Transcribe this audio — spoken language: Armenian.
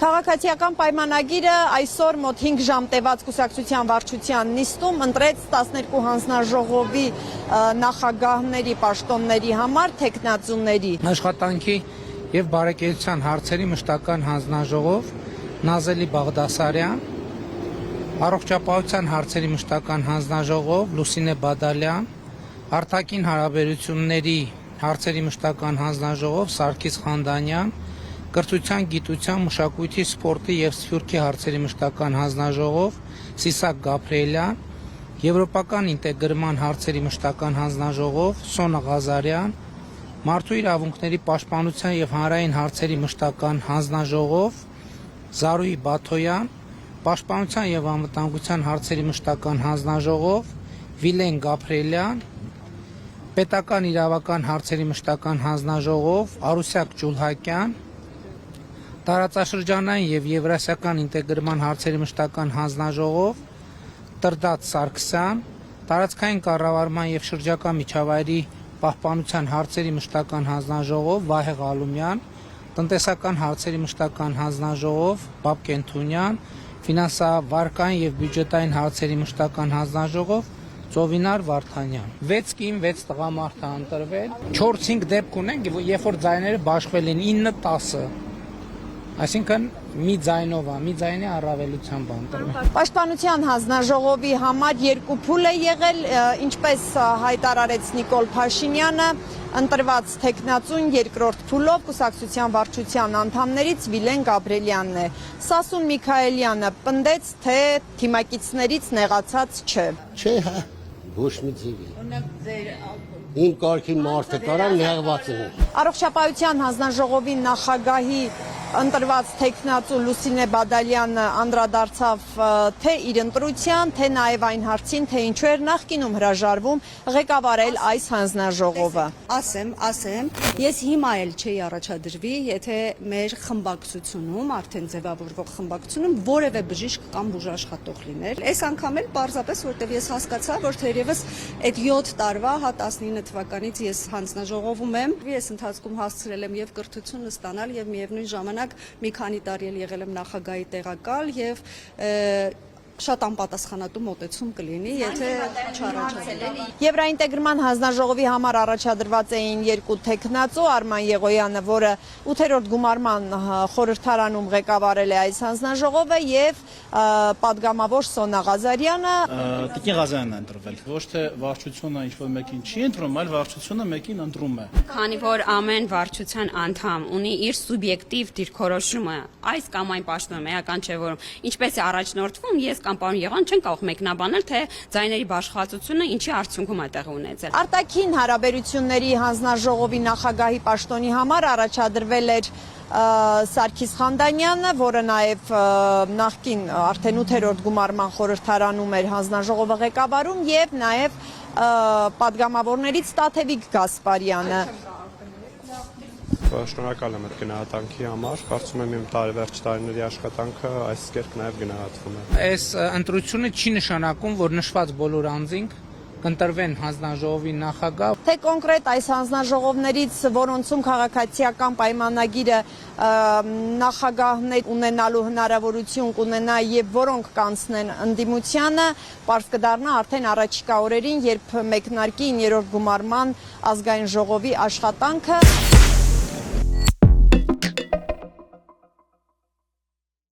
Քաղաքացիական պայմանագիրը այսօր մոտ 5 ժամ տևած կուսակցության վարչության նիստում ընտրեց 12 հանձնաժողովի նախագահների պաշտոնների համար թեկնածուների։ Աշխատանքի եւ բարեկեցության հարցերի մշտական հանձնաժողով Նազելի Բաղդասարյան, առողջապահության հարցերի մշտական հանձնաժողով Լուսինե Բադալյան, արտաքին հարաբերությունների հարցերի մշտական հանձնաժողով Սարգիս Խանդանյան, Կրթության, գիտության, մշակույթի, սպորտի եւ սփյուռքի հարցերի մշտական հանձնաժողով Սիսակ Գաբրիելյան, Եվրոպական ինտեգրման հարցերի մշտական հանձնաժողով Սոնա Ղազարյան, Մարդու իրավունքների պաշտպանության եւ հանրային հարցերի մշտական հանձնաժողով Զարուհի Բաթոյան, Պաշտպանության եւ անվտանգության հարցերի մշտական հանձնաժողով Վիլեն Գաբրիելյան, Պետական իրավական հարցերի մշտական հանձնաժողով Արուսյակ Ջուլհակյան, Տարածաշրջանային եւ Եվրասիական ինտեգրման հարցերի մշտական հանձնաժողով Տրդատ Սարգսյան, Տարածքային կառավարման եւ շրջակա միջավայրի պահպանության հարցերի մշտական հանձնաժողով Վահե Ղալումյան, Տնտեսական հարցերի մշտական հանձնաժողով Բաբկեն Թունյան, Ֆինանսավարկային եւ բյուջետային հարցերի մշտական հանձնաժողով Ծովինար Վարդանյան։ 6 կին 6 տղամարդ է ընտրվել, 4-5 դեպք ունենք, երբ որ ձայները բաշխվել են 9-10, այսինքն մի ձայնով է, մի ձայնի առավելությամբ ընտրվել։ Պաշտպանության հանձնաժողովի համար 2 փուլ է եղել, ինչպես հայտարարեց Նիկոլ Փաշինյանը, ընտրված թեկնածուն երկրորդ փուլով կուսակցության վարչության անդամներից Վիլեն Գաբրիելյանն է։ Սասուն Միքայելյանը պնդեց, թե թիմակիցներից նեղացած չէ։ Չէ, հա, ոչ մի ձևի։ Իմ կարգին մարդը կարան նեղված է։ Առողջապահության հանձնաժողովի նախագահի ընտրված թեկնածու Լուսինե Բադալյանը անդրադարձավ թե իր ընտրության, թե նաև այն հարցին, թե ինչու էր նախկինում հրաժարվում ղեկավարել այս հանձնաժողովը։ Ասեմ, ես հիմա էլ չէի առաջադրվի, եթե մեր խմբակցությունում, արդեն ձևավորվող խմբակցությունում որևէ բժիշկ կամ բուժաշխատող լիներ։ Այս անգամ էլ պարզապես որտեղ ես հասկացա, որ թերևս այդ 7 տարվա, հա 19 թվականից ես հանձնաժողովում եմ, ես ընթացքում հասցրել եմ եւ կրթությունը ստանալ եւ միևնույն ժամանակ մի քանի տարի էլ եղել եմ նախագահի տեղակալ եւ շատ անպատասխանատու մոտեցում կլինի, եթե չառաջադրվի։ Եվրաինտեգրման հանձնաժողովի համար առաջադրված էին 2 թեկնածու, Արման Եղոյանը, որը 8-րդ գումարման խորհրդարանում ղեկավարել է այս հանձնաժողովը, եւ պատգամավոր Սոնա Ղազարյանը։ Տիկին Ղազարյանն է ընտրվել, ոչ թե վարչությունը ինչ-որ մեկին չի ընտրում, այլ վարչությունը մեկին ընտրում է։ Քանի որ ամեն վարչության անդամ ունի իր սուբյեկտիվ դիրքորոշումը, այս կամ այն պաշտոնում էական չէ, որ ինչպես է առաջնորդվում, ես կամ պարոն Եղան չեն կարող մեկնաբանել, թե ձայների բաշխվածությունը ինչի արդյունքում է տեղի ունեցել։ Արտաքին հարաբերությունների հանձնաժողովի նախագահի պաշտոնի համար առաջադրվել էր Սարգիս Խանդանյանը, որը նաև նախկին արդեն 8-րդ գումարման խորհրդարանում էր հանձնաժողովը ղեկավարում, եւ նաև պատգամավորներից Տաթևիկ Գասպարյանը։ Շնորհակալ եմ այդ գնահատանքի համար, կարծում եմ իմ վերջ տարիների աշխատանքը այս կերպ նաև գնահատվում է։ Այս ընտրությունը չի նշանակում, որ նշված բոլոր անձինք կընտրվեն հանձնաժողովի նախագահ։ Թե կոնկրետ այս հանձնաժողովներից, որոնցում քաղաքացիական պայմանագիրը նախագահներ ունենալու հնարավորություն կունենա եւ որոնք կանցնեն ընդդիմությանը, պարզ կդառնա արդեն առաջիկա օրերին, երբ մեկնարկի 9-րդ գումարման ազգային ժողովի աշխատանքը։